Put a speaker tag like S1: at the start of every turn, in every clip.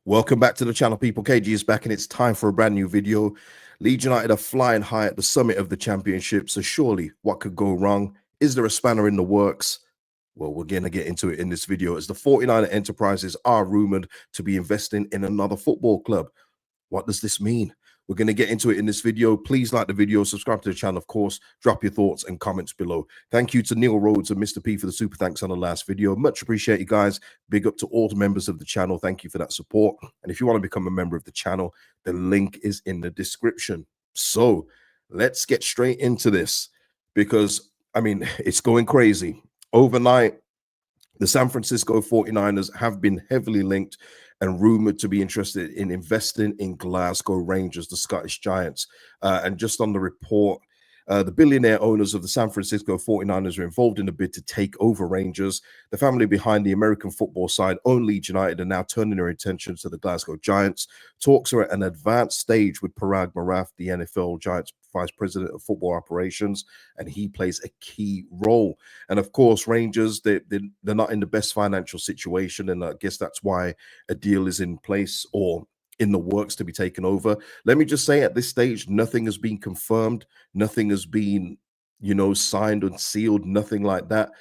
S1: Welcome back to the channel, people. KG is back and it's time for a brand new video. Leeds United are flying high at the summit of the championship, so surely what could go wrong? Is there a spanner in the works? Well, we're going to get into it in this video as the 49er enterprises are rumored to be investing in another football club. What does this mean? We're going to get into it in this video. Please like the video, subscribe to the channel, of course, drop your thoughts and comments below. Thank you to Neil Rhodes and Mr. P for the super thanks on the last video. Much appreciate you guys. Big up to all the members of the channel. Thank you for that support. And if you want to become a member of the channel, the link is in the description. So let's get straight into this because, I mean, it's going crazy. Overnight, the San Francisco 49ers have been heavily linked and rumored to be interested in investing in Glasgow Rangers, the Scottish Giants. And just on the report, the billionaire owners of the San Francisco 49ers are involved in a bid to take over Rangers. The family behind the American football side own Leeds United are now turning their attention to the Glasgow Giants. Talks are at an advanced stage with Parag Marath, the NFL Giants vice president of football operations, and he plays a key role. And of course, Rangers, they're not in the best financial situation, and I guess that's why a deal is in place or in the works to be taken over. Let me just say at this stage, nothing has been confirmed, nothing has been, signed and sealed, nothing like that.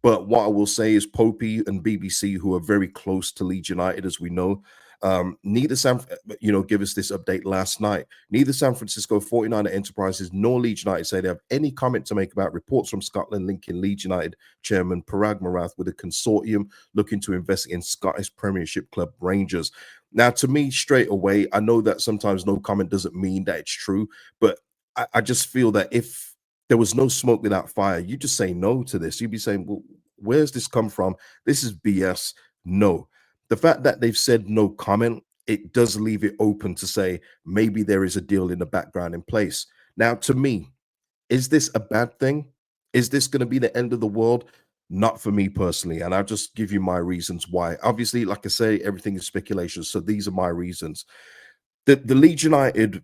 S1: But what I will say is Popey and BBC, who are very close to Leeds United, as we know, neither give us this update last night. Neither San Francisco 49er Enterprises nor Leeds United say they have any comment to make about reports from Scotland linking Leeds United chairman Parag Marath with a consortium looking to invest in Scottish Premiership club Rangers. Now, to me, straight away, I know that sometimes no comment doesn't mean that it's true, but I just feel that if there was no smoke without fire, you just say no to this. You'd be saying, well, where's this come from? This is BS. No. The fact that they've said no comment, it does leave it open to say maybe there is a deal in the background in place. Now, to me, is this a bad thing? Is this going to be the end of the world? Not for me personally. And I'll just give you my reasons why. Obviously, like I say, everything is speculation. So these are my reasons. The Leeds United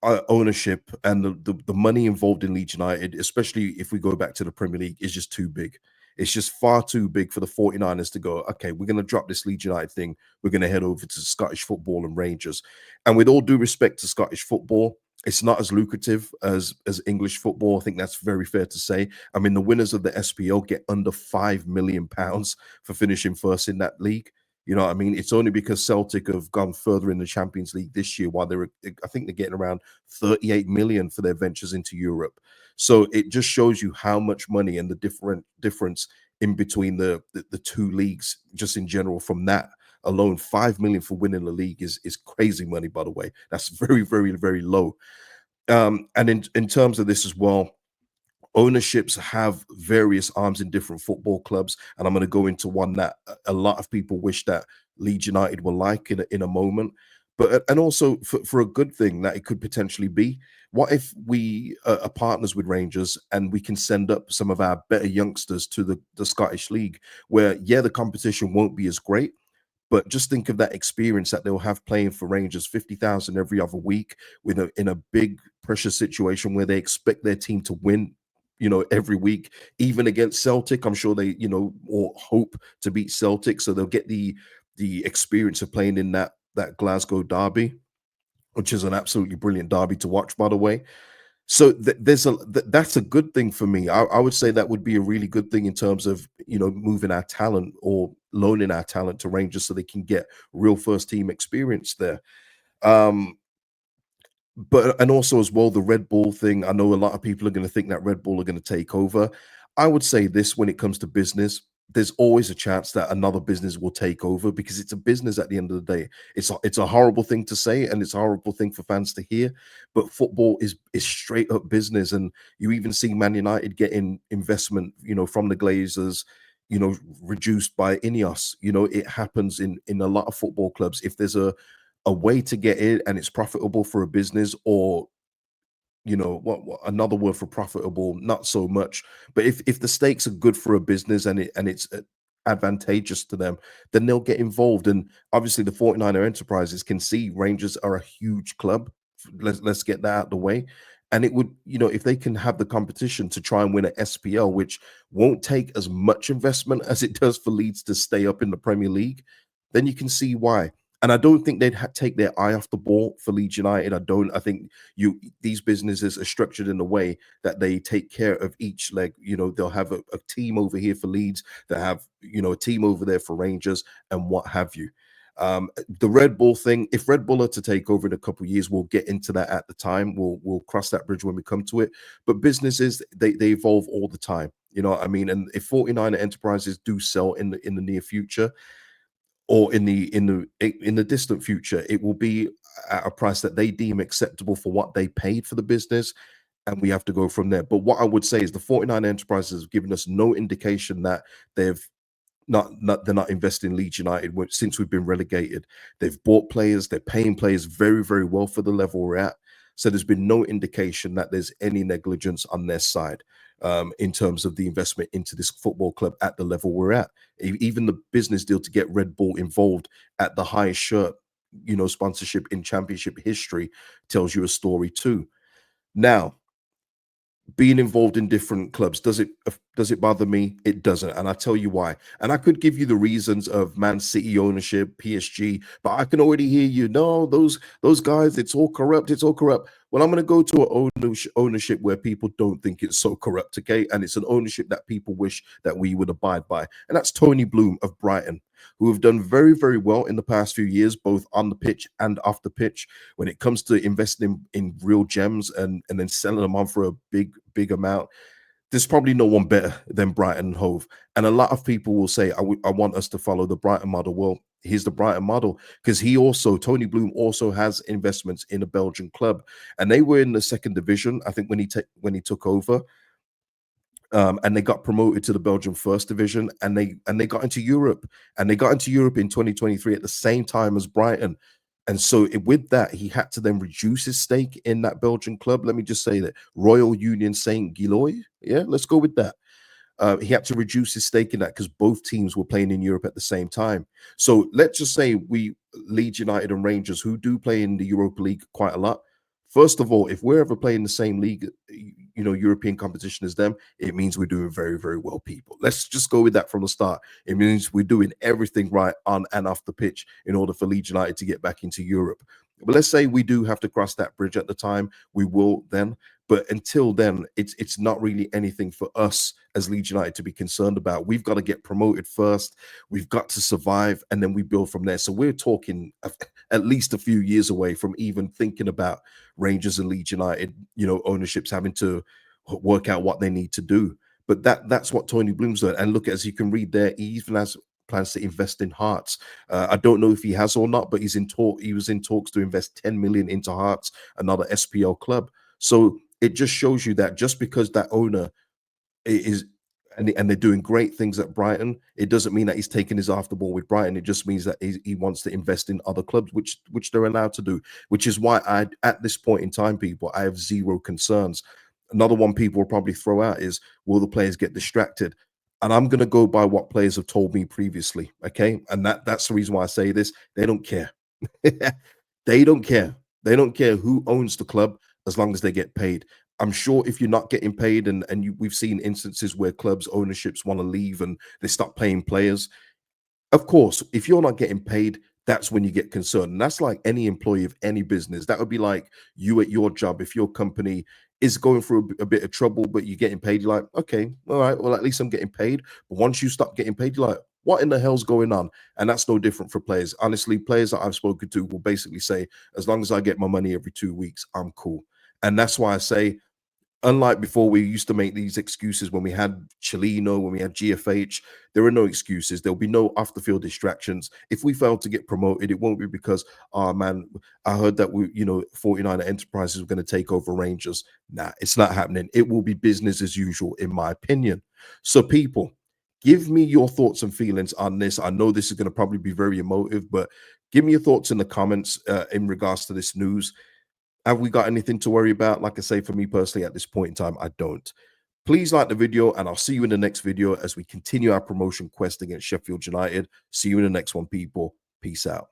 S1: ownership and the money involved in Leeds United, especially if we go back to the Premier League, is just too big. It's just far too big for the 49ers to go, okay, we're going to drop this Leeds United thing. We're going to head over to Scottish football and Rangers. And with all due respect to Scottish football, it's not as lucrative as English football. I think that's very fair to say. I mean, the winners of the SPL get under £5 million for finishing first in that league. You know what I mean? It's only because Celtic have gone further in the Champions League this year, while I think they're getting around 38 million for their ventures into Europe. So it just shows you how much money and the difference in between the two leagues, just in general. From that alone, 5 million for winning the league is crazy money, by the way. That's very, very, very low. And in terms of this as well, ownerships have various arms in different football clubs, and I'm going to go into one that a lot of people wish that Leeds United were like in a moment. But and also for a good thing that it could potentially be. What if we are partners with Rangers and we can send up some of our better youngsters to the Scottish League, where the competition won't be as great, but just think of that experience that they'll have playing for Rangers, 50,000 every other week, in a big pressure situation where they expect their team to win, every week, even against Celtic. I'm sure they, or hope to beat Celtic, so they'll get the experience of playing in that Glasgow derby, which is an absolutely brilliant derby to watch, by the way. So that's a good thing for me. I would say that would be a really good thing in terms of moving our talent or loaning our talent to Rangers so they can get real first team experience there. But and also as well, the Red Bull thing. I know a lot of people are going to think that Red Bull are going to take over. I would say this: when it comes to business, there's always a chance that another business will take over, because it's a business at the end of the day. It's a horrible thing to say, and it's a horrible thing for fans to hear. But football is straight up business, and you even see Man United getting investment, from the Glazers, reduced by Ineos. It happens in a lot of football clubs. If there's a way to get it and it's profitable for a business, or what another word for profitable, not so much, but if the stakes are good for a business and it's advantageous to them, then they'll get involved. And obviously the 49er enterprises can see Rangers are a huge club. Let's get that out of the way. And it would, if they can have the competition to try and win an SPL, which won't take as much investment as it does for Leeds to stay up in the Premier League, then you can see why. And I don't think they'd take their eye off the ball for Leeds United. I don't. I think these businesses are structured in a way that they take care of each leg. You know, they'll have a team over here for Leeds, they have, you know, a team over there for Rangers, and what have you. The Red Bull thing, if Red Bull are to take over in a couple of years, we'll get into that at the time. We'll cross that bridge when we come to it. But businesses, they evolve all the time. You know what I mean? And if 49er enterprises do sell in the near future, or in the distant future, it will be at a price that they deem acceptable for what they paid for the business, and we have to go from there. But what I would say is the 49 enterprises have given us no indication that they've they're not investing in Leeds United since we've been relegated. They've bought players, they're paying players very, very well for the level we're at. So there's been no indication that there's any negligence on their side, in terms of the investment into this football club at the level we're at. Even the business deal to get Red Bull involved at the highest shirt, you know, sponsorship in championship history tells you a story too. Now, being involved in different clubs, does it bother me? It doesn't, and I tell you why. And I could give you the reasons of Man City ownership, PSG, but I can already hear you. No, those guys, it's all corrupt. It's all corrupt. Well, I'm going to go to an ownership where people don't think it's so corrupt, okay? And it's an ownership that people wish that we would abide by, and that's Tony Bloom of Brighton, who have done very, very well in the past few years, both on the pitch and off the pitch, when it comes to investing in real gems and then selling them on for a big amount. There's probably no one better than Brighton and Hove. And a lot of people will say, I want us to follow the Brighton model. Well, here's the Brighton model, because Tony Bloom also has investments in a Belgian club, and they were in the second division, I think, when he took over. And they got promoted to the Belgian First Division, and they got into Europe, and they got into Europe in 2023 at the same time as Brighton. And so with that, he had to then reduce his stake in that Belgian club. Let me just say that Royal Union Saint Gilloy. Yeah, let's go with that. He had to reduce his stake in that because both teams were playing in Europe at the same time. So let's just say we, Leeds United and Rangers, who do play in the Europa League quite a lot. First of all, if we're ever playing the same league, you know, European competition as them, it means we're doing very, very well, people. Let's just go with that from the start. It means we're doing everything right on and off the pitch in order for Leeds United to get back into Europe. But let's say we do have to cross that bridge at the time, we will then. But until then, it's not really anything for us as Leeds United to be concerned about. We've got to get promoted first. We've got to survive, and then we build from there. So we're talking at least a few years away from even thinking about Rangers and Leeds United, you know, ownerships having to work out what they need to do. But that's what Tony Bloom's done. And look, as you can read there, he even has plans to invest in Hearts. I don't know if he has or not, but he was in talks to invest 10 million into Hearts, another SPL club. So it just shows you that just because that owner is and they're doing great things at Brighton, it doesn't mean that he's taking his after ball with Brighton. It just means that he wants to invest in other clubs, which they're allowed to do. Which is why at this point in time, people, I have zero concerns. Another one people will probably throw out is, will the players get distracted? And I'm going to go by what players have told me previously, okay? And that's the reason why I say this. They don't care. They don't care. They don't care who owns the club as long as they get paid. I'm sure if you're not getting paid, we've seen instances where clubs ownerships want to leave and they stop paying players. Of course, if you're not getting paid, that's when you get concerned. And that's like any employee of any business. That would be like you at your job. If your company is going through a bit of trouble, but you're getting paid, you're like, okay, all right, well, at least I'm getting paid. But once you stop getting paid, you're like, what in the hell's going on? And that's no different for players. Honestly, players that I've spoken to will basically say, as long as I get my money every 2 weeks, I'm cool. And that's why I say, unlike before, we used to make these excuses when we had Chilino, when we had GFH, there are no excuses. There'll be no off the field distractions. If we fail to get promoted, it won't be because, oh man, I heard that 49er Enterprises were going to take over Rangers. Nah, it's not happening. It will be business as usual, in my opinion. So, people, give me your thoughts and feelings on this. I know this is going to probably be very emotive, but give me your thoughts in the comments in regards to this news. Have we got anything to worry about? Like I say, for me personally, at this point in time, I don't. Please like the video, and I'll see you in the next video as we continue our promotion quest against Sheffield United. See you in the next one, people. Peace out.